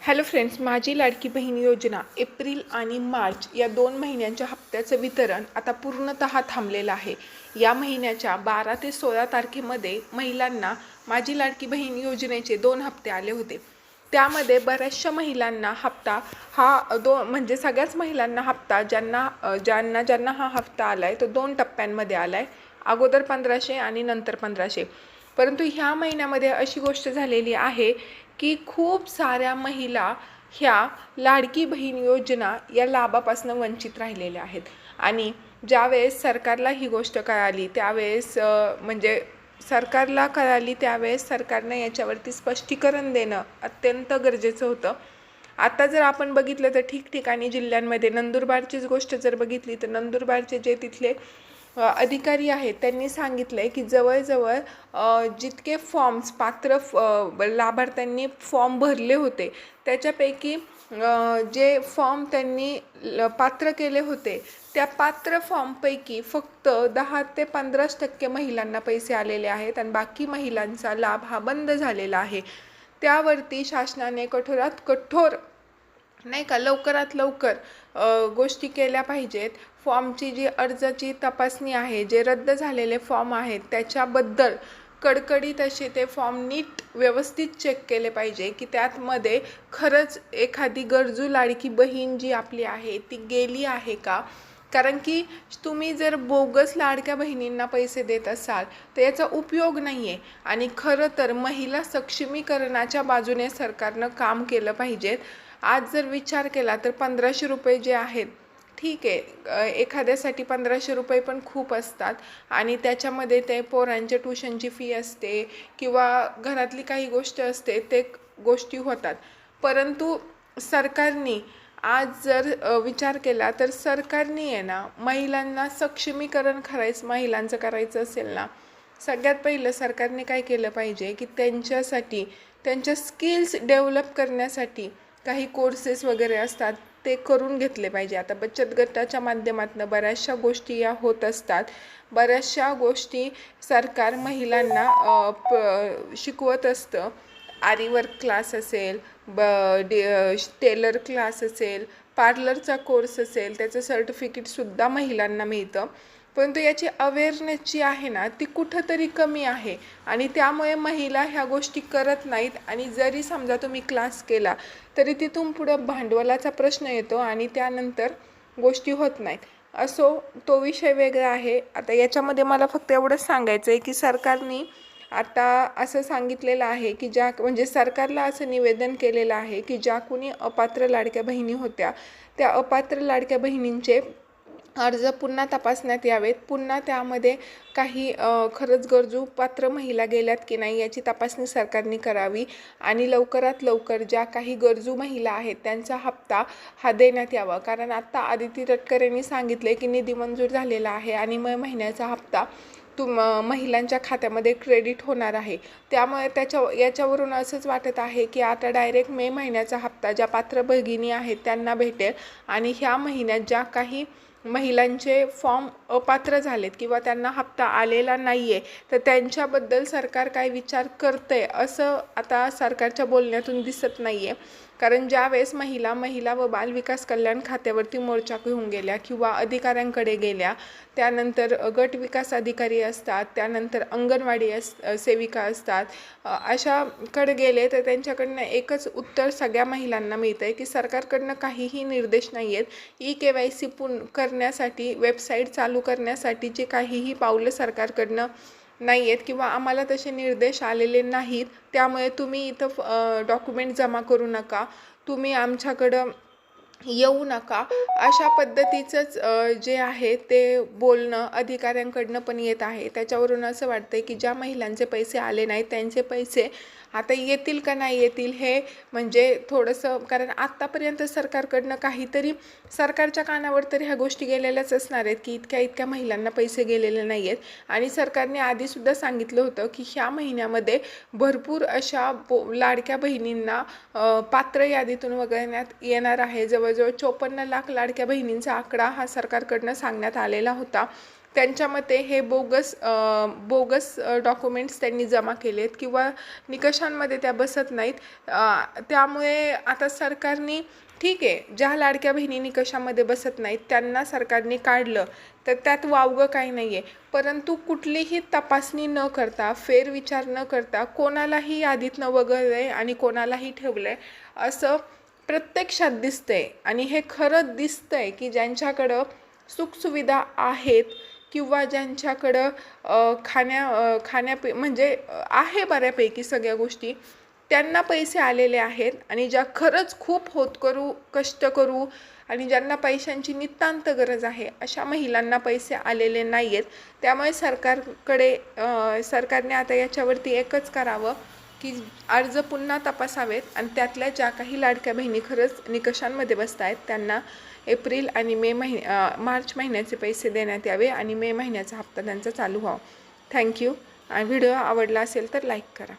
Hello friends, माझी लाडकी बहीण योजना April आणि मार्च या 2 महिन्यांच्या हप्त्याचं वितरण आता पूर्णतः थांबलेलं आहे. या महिन्याच्या 12 ते 16 तारखेमध्ये महिलांना माझी लाडकी बहीण योजनेचे 2 हप्ते आले होते. त्यामध्ये बऱ्याचशा महिलांना हप्ता हा म्हणजे सगळ्याच महिलांना हप्ता ज्यांना हा हप्ता आला आहे तो 2 टप्प्यांमध्ये आला आहे. अगोदर 1500 आणि नंतर 1500. परंतु ह्या महिन्यामध्ये अशी गोष्ट झालेली आहे की खूप साऱ्या महिला ह्या लाडकी बहीण योजना या लाभापासून वंचित राहिलेल्या आहेत. आणि ज्यावेळेस सरकारला ही गोष्ट कळाली त्यावेळेस सरकारला कळाली त्यावेळेस सरकारने याच्यावरती स्पष्टीकरण देणं अत्यंत गरजेचं होतं. आता जर आपण बघितलं तर ठिकठिकाणी जिल्ह्यांमध्ये नंदुरबारचीच गोष्ट जर बघितली तर नंदुरबारचे जे तिथले अधिकारी आहेत त्यांनी सांगितलं आहे की जवळजवळ जितके फॉर्म्स लाभार्थ्यांनी फॉर्म भरले होते त्याच्यापैकी जे फॉर्म त्यांनी पात्र केले होते त्या पात्र फॉर्मपैकी फक्त 10 ते 15% महिलांना पैसे आलेले आहेत आणि बाकी महिलांचा लाभ हा बंद झालेला आहे. त्यावरती शासनाने कठोरात कठोर नाही का लवकरात लवकर गोष्टी केल्या पाहिजेत. फॉर्मची जी अर्जाची तपासणी आहे, जे रद्द झालेले फॉर्म आहेत त्याच्याबद्दल कडकडीत असे ते फॉर्म नीट व्यवस्थित चेक केले पाहिजे की त्यामध्ये खरंच एखादी गरजू लाडकी बहीण जी आपली आहे ती गेली आहे का. कारण की तुम्ही जर बोगस लाडक्या बहिणींना पैसे देत असाल तर याचा उपयोग नाही आहे. आणि खरं तर महिला सक्षमीकरणाच्या बाजूने सरकारनं काम केलं पाहिजेत. आज जर विचार केला तर 1500 रुपये जे आहेत ठीक आहे, एखाद्यासाठी 1500 रुपये पण खूप असतात आणि त्याच्यामध्ये ते पोरांच्या ट्यूशनची फी असते किंवा घरातली काही गोष्ट असते ते गोष्टी होतात. परंतु सरकारने आज जर विचार केला तर सरकारने आहे ना महिलांना सक्षमीकरण महिलांचं करायचं असेल ना, सगळ्यात पहिलं सरकारने काय केलं पाहिजे की त्यांच्यासाठी त्यांच्या स्किल्स डेव्हलप करण्यासाठी काही कोर्सेस वगैरे असतात ते करून घेतले पाहिजे. आता बचत गटाच्या माध्यमातून बऱ्याचशा गोष्टी या होत असतात. बऱ्याचशा गोष्टी सरकार महिलांना शिकवत असतं. आरी वर्क क्लास असेल, टेलर क्लास असेल, पार्लरचा कोर्स असेल, त्याचं सर्टिफिकेटसुद्धा महिलांना मिळतं. परंतु याची अवेअरनेस जी आहे ना ती कुठंतरी कमी आहे आणि त्यामुळे महिला ह्या गोष्टी करत नाहीत. आणि जरी समजा तुम्ही क्लास केला तरी तिथून पुढं भांडवलाचा प्रश्न येतो आणि त्यानंतर गोष्टी होत नाहीत. असो, तो विषय वेगळा आहे. आता याच्यामध्ये मला फक्त एवढंच सांगायचं आहे की सरकारने आता असं सांगितलेलं आहे की सरकारला असं निवेदन केलेलं आहे की ज्या कुणी अपात्र लाडक्या बहिणी होत्या त्या अपात्र लाडक्या बहिणींचे अर्ज पुन्हा तपासण्यात यावेत. पुन्हा त्यामध्ये काही खरंच गरजू पात्र महिला गेल्यात की नाही याची तपासणी सरकारने करावी आणि लवकरात लवकर ज्या काही गरजू महिला आहेत त्यांचा हप्ता हा देण्यात यावा. कारण आत्ता आदिती तटकरे यांनी सांगितले की निधी मंजूर झालेला आहे आणि महिन्याचा हप्ता महिलांच्या खात्यामध्ये क्रेडिट होणार आहे. त्यामुळे याच्यावरून असंच वाटत आहे की आता डायरेक्ट मे महिन्याचा हप्ता ज्या पात्र भगिनी आहेत त्यांना भेटेल आणि ह्या महिन्यात ज्या काही महिलांचे फॉर्म अपात्र झालेत किंवा त्यांना हप्ता आलेला नाही आहे तर त्यांच्याबद्दल सरकार काय विचार करतंय असं आता सरकारच्या बोलण्यातून दिसत नाही आहे. कारण ज्यावेळेस महिला व बालविकास कल्याण खात्यावरती मोर्चा घेऊन गेल्या किंवा अधिकाऱ्यांकडे गेल्या, त्यानंतर गट विकास अधिकारी असतात, त्यानंतर अंगणवाडी सेविका असतात, अशाकडे गेले तर त्यांच्याकडनं एकच उत्तर सगळ्या महिलांना मिळतं आहे की सरकारकडनं काहीही निर्देश नाही आहेत. KYC करण्यासाठी वेबसाईट चालू करण्यासाठी जे काहीही पावलं सरकारकडनं नाही आहेत किंवा आम्हाला तसे निर्देश आलेले नाहीत. त्यामुळे तुम्ही इथं डॉक्युमेंट जमा करू नका, तुम्ही आमच्याकडं येऊ नका, अशा पद्धतीचंच जे आहे ते बोलणं अधिकाऱ्यांकडनं पण येत आहे. त्याच्यावरून असं वाटतं की ज्या महिलांचे पैसे आले नाहीत त्यांचे पैसे आता येतील का नाही येतील हे थोडंसं, कारण आत्तापर्यंत सरकारकडनं काहीतरी सरकारच्या कानावर तर ह्या गोष्टी गेलेल्याच असणार आहेत की इतक्या महिलांना पैसे गेलेले नाही आहेत. आणि सरकारने आधीसुद्धा सांगितलं होतं की ह्या महिन्यामध्ये भरपूर अशा लाडक्या बहिणींना पात्र यादीतून वगळण्यात येणार आहे. जवळजवळ 54 लाख लाडक्या बहिणींचा आकडा हा सरकारकडनं सांगण्यात आलेला होता. त्यांच्या मते हे बोगस डॉक्युमेंट्स त्यांनी जमा केलेत किंवा निकषांमध्ये त्या बसत नाहीत. त्यामुळे आता सरकारने ठीक आहे, ज्या लाडक्या बहिणी निकषामध्ये बसत नाहीत त्यांना सरकारने काढलं तर त्यात वावगं काही नाही आहे. परंतु कुठलीही तपासणी न करता, फेरविचार न करता कोणालाही यादीतनं वगळलंय आणि कोणालाही ठेवलंय असं प्रत्यक्षात दिसतंय. आणि हे खरं दिसतंय की ज्यांच्याकडं सुखसुविधा आहेत किंवा ज्यांच्याकडं म्हणजे आहे बऱ्यापैकी सगळ्या गोष्टी, त्यांना पैसे आलेले आहेत. आणि ज्या खरंच खूप कष्ट करू आणि ज्यांना पैशांची नितांत गरज आहे अशा महिलांना पैसे आलेले नाही आहेत. त्यामुळे सरकारने आता याच्यावरती एकच करावं की अर्ज पुन्हा तपासावेत आणि त्यातल्या ज्या काही लाडक्या बहिणी खरंच निकषांमध्ये बसत आहेत त्यांना एप्रिल आणि मार्च महिन्याचे पैसे देण्यात यावे आणि मे महिन्याचा हप्ता त्यांचा चालू व्हावा. थँक्यू. व्हिडिओ आवडला असेल तर लाईक करा.